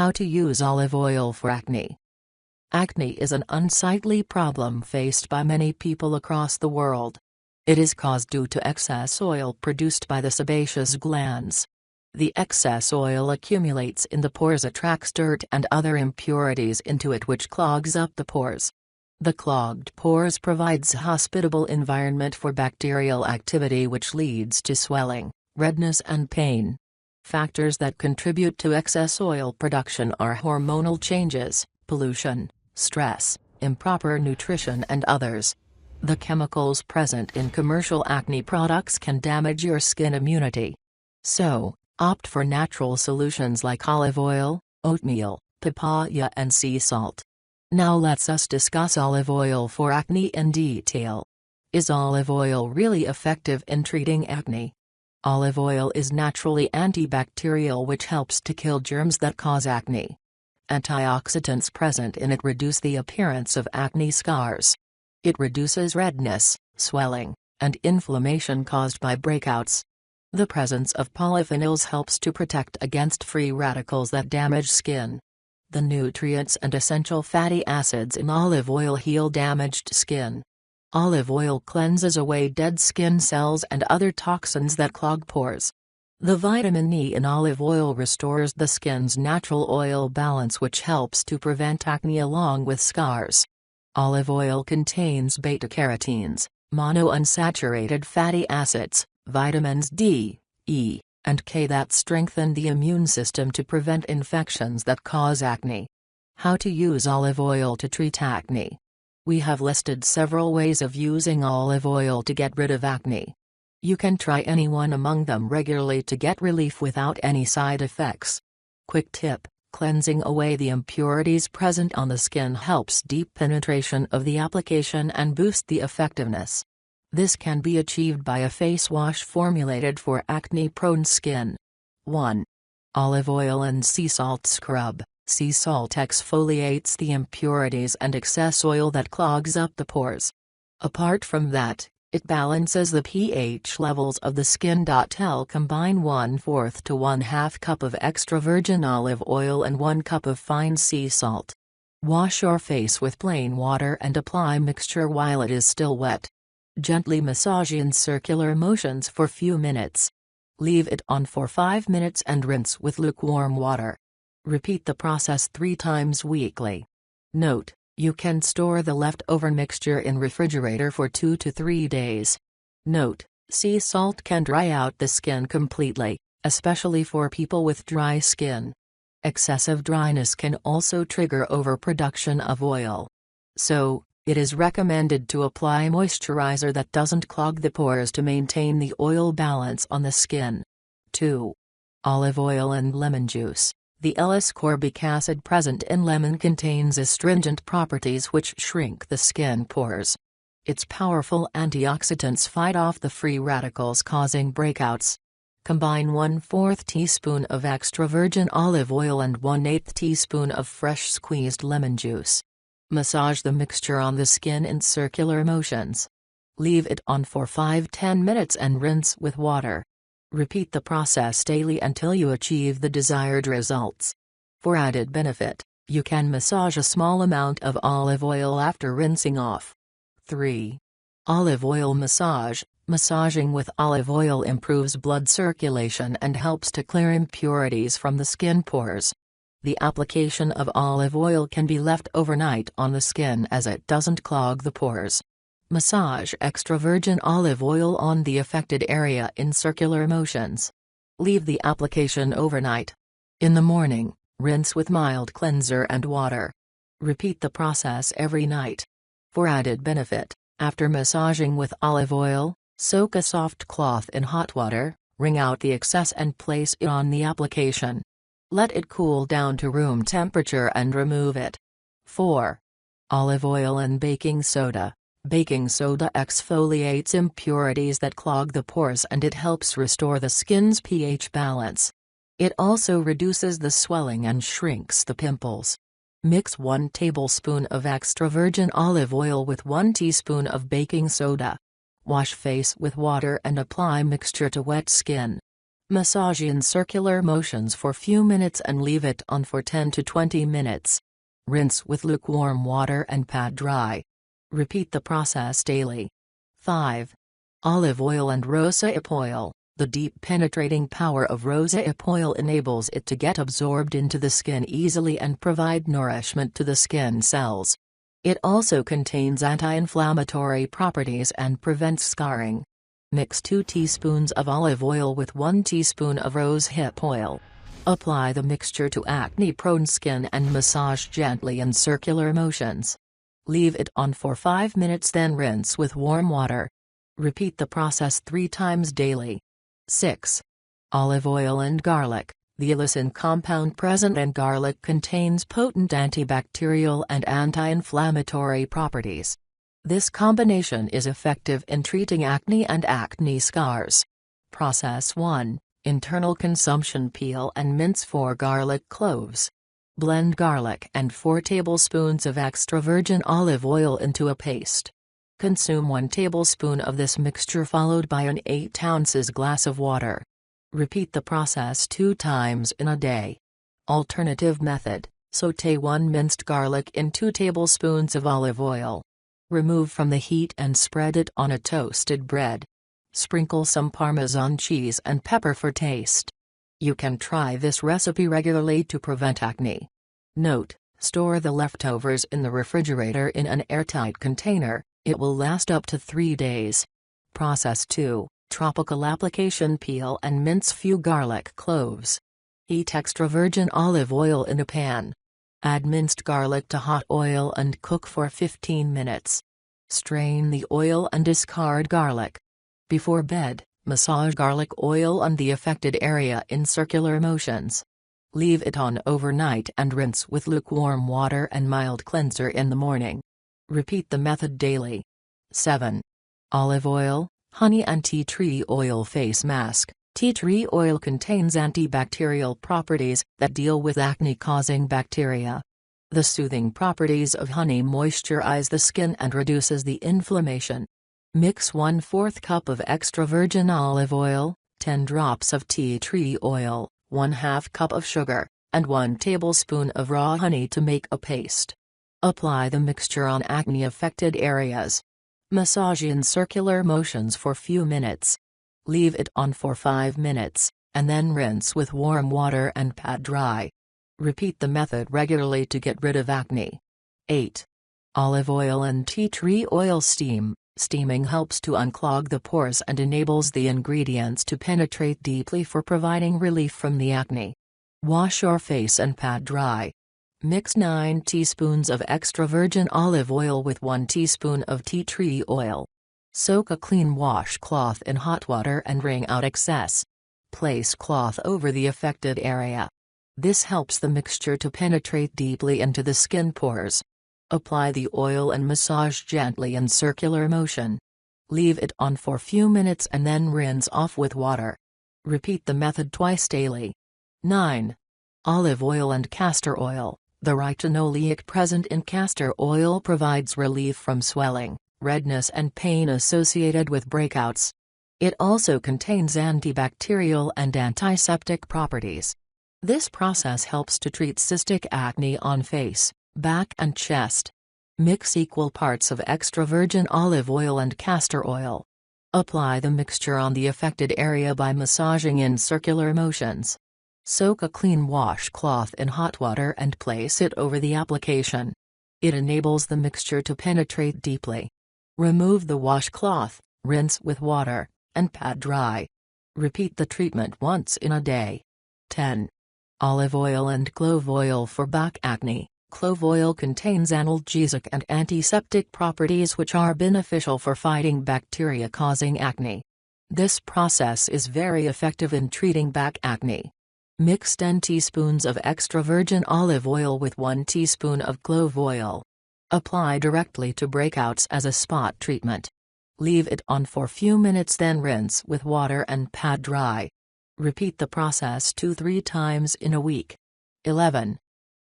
How to use olive oil for acne. Acne is an unsightly problem faced by many people across the world. It is caused due to excess oil produced by the sebaceous glands. The excess oil accumulates in the pores, attracts dirt and other impurities into it, which clogs up the pores. The clogged pores provides a hospitable environment for bacterial activity, which leads to swelling, redness and pain. Factors that contribute to excess oil production are hormonal changes, pollution, stress, improper nutrition and others. The chemicals present in commercial acne products can damage your skin immunity. So, opt for natural solutions like olive oil, oatmeal, papaya and sea salt. Now let's discuss olive oil for acne in detail. Is olive oil really effective in treating acne? Olive oil is naturally antibacterial, which helps to kill germs that cause acne. Antioxidants present in it reduce the appearance of acne scars. It reduces redness, swelling, and inflammation caused by breakouts. The presence of polyphenols helps to protect against free radicals that damage skin. The nutrients and essential fatty acids in olive oil heal damaged skin. Olive oil cleanses away dead skin cells and other toxins that clog pores. The vitamin E in olive oil restores the skin's natural oil balance, which helps to prevent acne along with scars. Olive oil contains beta-carotenes, monounsaturated fatty acids, vitamins D, E, and K that strengthen the immune system to prevent infections that cause acne. How to use olive oil to treat acne. We have listed several ways of using olive oil to get rid of acne. You can try any one among them regularly to get relief without any side effects. Quick tip: cleansing away the impurities present on the skin helps deep penetration of the application and boost the effectiveness. This can be achieved by a face wash formulated for acne-prone skin. 1. Olive oil and sea salt scrub. Sea salt exfoliates the impurities and excess oil that clogs up the pores. Apart from that, it balances the pH levels of the skin. Combine 1/4 to 1/2 cup of extra virgin olive oil and 1 cup of fine sea salt. Wash your face with plain water and apply mixture while it is still wet. Gently massage in circular motions for few minutes. Leave it on for 5 minutes and rinse with lukewarm water. Repeat the process 3 times weekly. Note: you can store the leftover mixture in refrigerator for 2 to 3 days. Note: sea salt can dry out the skin completely, especially for people with dry skin. Excessive dryness can also trigger overproduction of oil. So, it is recommended to apply moisturizer that doesn't clog the pores to maintain the oil balance on the skin. 2. Olive oil and lemon juice. The L-ascorbic acid present in lemon contains astringent properties which shrink the skin pores. Its powerful antioxidants fight off the free radicals causing breakouts. Combine 1/4 teaspoon of extra virgin olive oil and 1/8 teaspoon of fresh squeezed lemon juice. Massage the mixture on the skin in circular motions. Leave it on for 5–10 minutes and rinse with water. Repeat the process daily until you achieve the desired results. For added benefit, you can massage a small amount of olive oil after rinsing off. 3. Olive oil massage. Massaging with olive oil improves blood circulation and helps to clear impurities from the skin pores. The application of olive oil can be left overnight on the skin as it doesn't clog the pores. Massage extra virgin olive oil on the affected area in circular motions. Leave the application overnight. In the morning, rinse with mild cleanser and water. Repeat the process every night. For added benefit, after massaging with olive oil, soak a soft cloth in hot water, wring out the excess and place it on the application. Let it cool down to room temperature and remove it. 4. Olive oil and baking soda. Baking soda exfoliates impurities that clog the pores and it helps restore the skin's pH balance. It also reduces the swelling and shrinks the pimples. Mix 1 tablespoon of extra virgin olive oil with 1 teaspoon of baking soda. Wash face with water and apply mixture to wet skin. Massage in circular motions for few minutes and leave it on for 10 to 20 minutes. Rinse with lukewarm water and pat dry. Repeat the process daily. 5. Olive oil and rosehip oil. The deep penetrating power of rosehip oil enables it to get absorbed into the skin easily and provide nourishment to the skin cells. It also contains anti-inflammatory properties and prevents scarring. Mix 2 teaspoons of olive oil with 1 teaspoon of rosehip oil. Apply the mixture to acne-prone skin and massage gently in circular motions. Leave it on for 5 minutes, then rinse with warm water. Repeat the process 3 times daily. 6. Olive oil and garlic. The allicin compound present in garlic contains potent antibacterial and anti-inflammatory properties. This combination is effective in treating acne and acne scars. Process 1. Internal consumption: peel and mince 4 garlic cloves. Blend garlic and 4 tablespoons of extra virgin olive oil into a paste. Consume 1 tablespoon of this mixture followed by an 8 ounces glass of water. Repeat the process 2 times in a day. Alternative method: sauté 1 minced garlic in 2 tablespoons of olive oil. Remove from the heat and spread it on a toasted bread. Sprinkle some Parmesan cheese and pepper for taste. You can try this recipe regularly to prevent acne. Note: store the leftovers in the refrigerator in an airtight container, it will last up to 3 days. Process 2. Tropical application: peel and mince few garlic cloves. Heat extra virgin olive oil in a pan. Add minced garlic to hot oil and cook for 15 minutes. Strain the oil and discard garlic. Before bed, massage garlic oil on the affected area in circular motions. Leave it on overnight and rinse with lukewarm water and mild cleanser in the morning. Repeat the method daily. 7. Olive oil, honey and tea tree oil face mask. Tea tree oil contains antibacterial properties that deal with acne-causing bacteria. The soothing properties of honey moisturize the skin and reduces the inflammation. Mix 1/4 cup of extra virgin olive oil, 10 drops of tea tree oil, 1/2 cup of sugar, and 1 tablespoon of raw honey to make a paste. Apply the mixture on acne-affected areas. Massage in circular motions for few minutes. Leave it on for 5 minutes, and then rinse with warm water and pat dry. Repeat the method regularly to get rid of acne. 8. Olive oil and tea tree oil steam. Steaming helps to unclog the pores and enables the ingredients to penetrate deeply for providing relief from the acne. Wash your face and pat dry. Mix 9 teaspoons of extra virgin olive oil with 1 teaspoon of tea tree oil. Soak a clean washcloth in hot water and wring out excess. Place cloth over the affected area. This helps the mixture to penetrate deeply into the skin pores. Apply the oil and massage gently in circular motion. Leave it on for few minutes and then rinse off with water. Repeat the method twice daily. 9. Olive oil and castor oil. The retinoleic present in castor oil provides relief from swelling, redness and pain associated with breakouts. It also contains antibacterial and antiseptic properties. This process helps to treat cystic acne on face, back and chest. Mix equal parts of extra virgin olive oil and castor oil. Apply the mixture on the affected area by massaging in circular motions. Soak a clean washcloth in hot water and place it over the application. It enables the mixture to penetrate deeply. Remove the washcloth, rinse with water, and pat dry. Repeat the treatment once in a day. 10. Olive oil and clove oil for back acne. Clove oil contains analgesic and antiseptic properties which are beneficial for fighting bacteria causing acne. This process is very effective in treating back acne. Mix 10 teaspoons of extra virgin olive oil with 1 teaspoon of clove oil. Apply directly to breakouts as a spot treatment. Leave it on for few minutes, then rinse with water and pat dry. Repeat the process 2-3 times in a week. 11.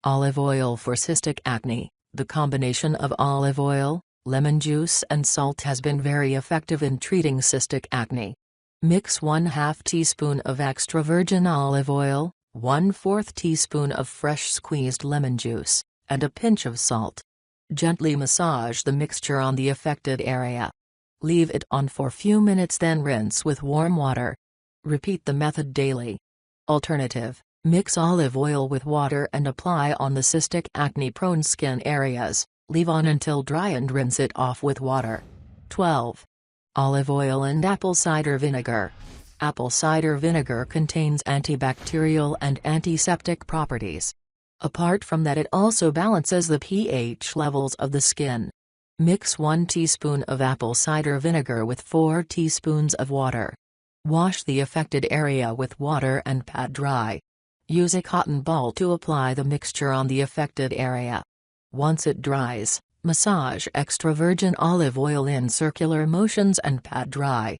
Olive oil for cystic acne. The combination of olive oil, lemon juice and salt has been very effective in treating cystic acne. Mix 1/2 teaspoon of extra virgin olive oil, 1/4 teaspoon of fresh squeezed lemon juice, and a pinch of salt. Gently massage the mixture on the affected area. Leave it on for few minutes, then rinse with warm water. Repeat the method daily. Alternative: mix olive oil with water and apply on the cystic acne-prone skin areas, leave on until dry and rinse it off with water. 12. Olive oil and apple cider vinegar. Apple cider vinegar contains antibacterial and antiseptic properties. Apart from that, it also balances the pH levels of the skin. Mix 1 teaspoon of apple cider vinegar with 4 teaspoons of water. Wash the affected area with water and pat dry. Use a cotton ball to apply the mixture on the affected area. Once it dries, massage extra virgin olive oil in circular motions and pat dry.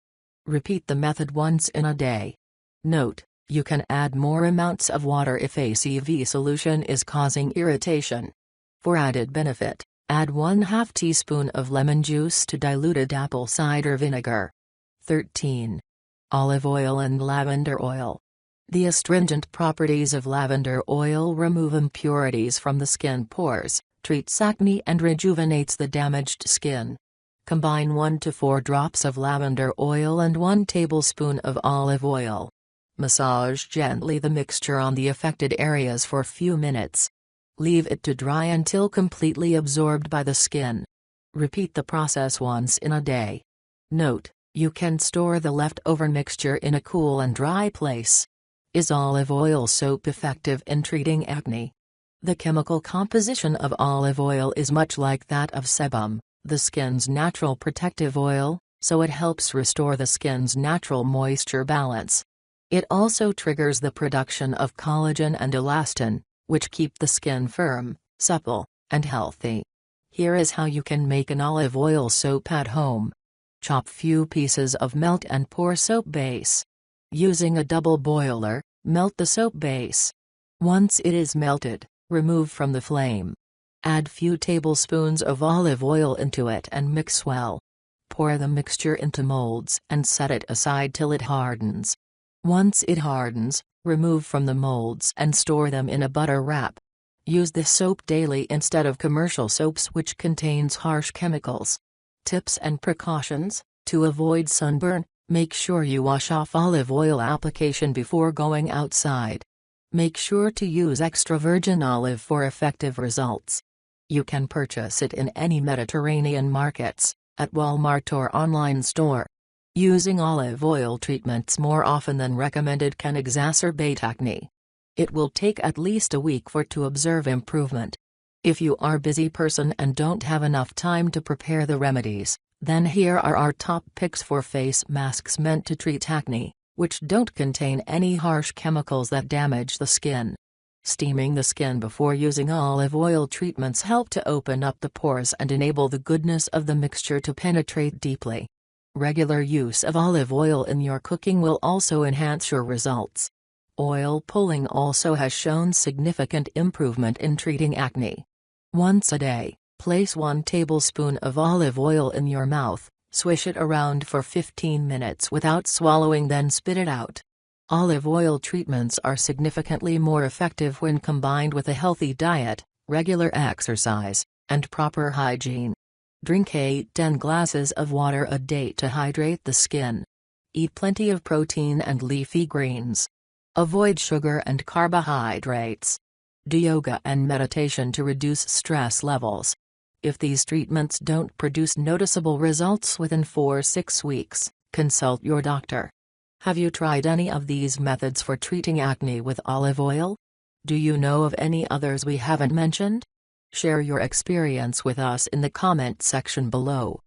Repeat the method once in a day. Note: you can add more amounts of water if ACV solution is causing irritation. For added benefit, add 1/2 teaspoon of lemon juice to diluted apple cider vinegar. 13. Olive oil and lavender oil. The astringent properties of lavender oil remove impurities from the skin pores, treats acne and rejuvenates the damaged skin. Combine 1 to 4 drops of lavender oil and 1 tablespoon of olive oil. Massage gently the mixture on the affected areas for few minutes. Leave it to dry until completely absorbed by the skin. Repeat the process once in a day. Note: you can store the leftover mixture in a cool and dry place. Is olive oil soap effective in treating acne? The chemical composition of olive oil is much like that of sebum, the skin's natural protective oil, so it helps restore the skin's natural moisture balance. It also triggers the production of collagen and elastin, which keep the skin firm, supple, and healthy. Here is how you can make an olive oil soap at home. Chop few pieces of melt and pour soap base. Using a double boiler, melt the soap base. Once it is melted, remove from the flame. Add few tablespoons of olive oil into it and mix well. Pour the mixture into molds and set it aside till it hardens. Once it hardens, remove from the molds and store them in a butter wrap. Use this soap daily instead of commercial soaps which contains harsh chemicals. Tips and precautions: to avoid sunburn, make sure you wash off olive oil application before going outside. Make sure to use extra virgin olive for effective results. You can purchase it in any Mediterranean markets, at Walmart or online store. Using olive oil treatments more often than recommended can exacerbate acne. It will take at least a week to observe improvement. If you are a busy person and don't have enough time to prepare the remedies, then here are our top picks for face masks meant to treat acne, which don't contain any harsh chemicals that damage the skin. Steaming the skin before using olive oil treatments help to open up the pores and enable the goodness of the mixture to penetrate deeply. Regular use of olive oil in your cooking will also enhance your results. Oil pulling also has shown significant improvement in treating acne. Once a day, place 1 tablespoon of olive oil in your mouth, swish it around for 15 minutes without swallowing, then spit it out. Olive oil treatments are significantly more effective when combined with a healthy diet, regular exercise, and proper hygiene. Drink 8-10 glasses of water a day to hydrate the skin. Eat plenty of protein and leafy greens. Avoid sugar and carbohydrates. Do yoga and meditation to reduce stress levels. If these treatments don't produce noticeable results within 4-6 weeks, consult your doctor. Have you tried any of these methods for treating acne with olive oil? Do you know of any others we haven't mentioned? Share your experience with us in the comment section below.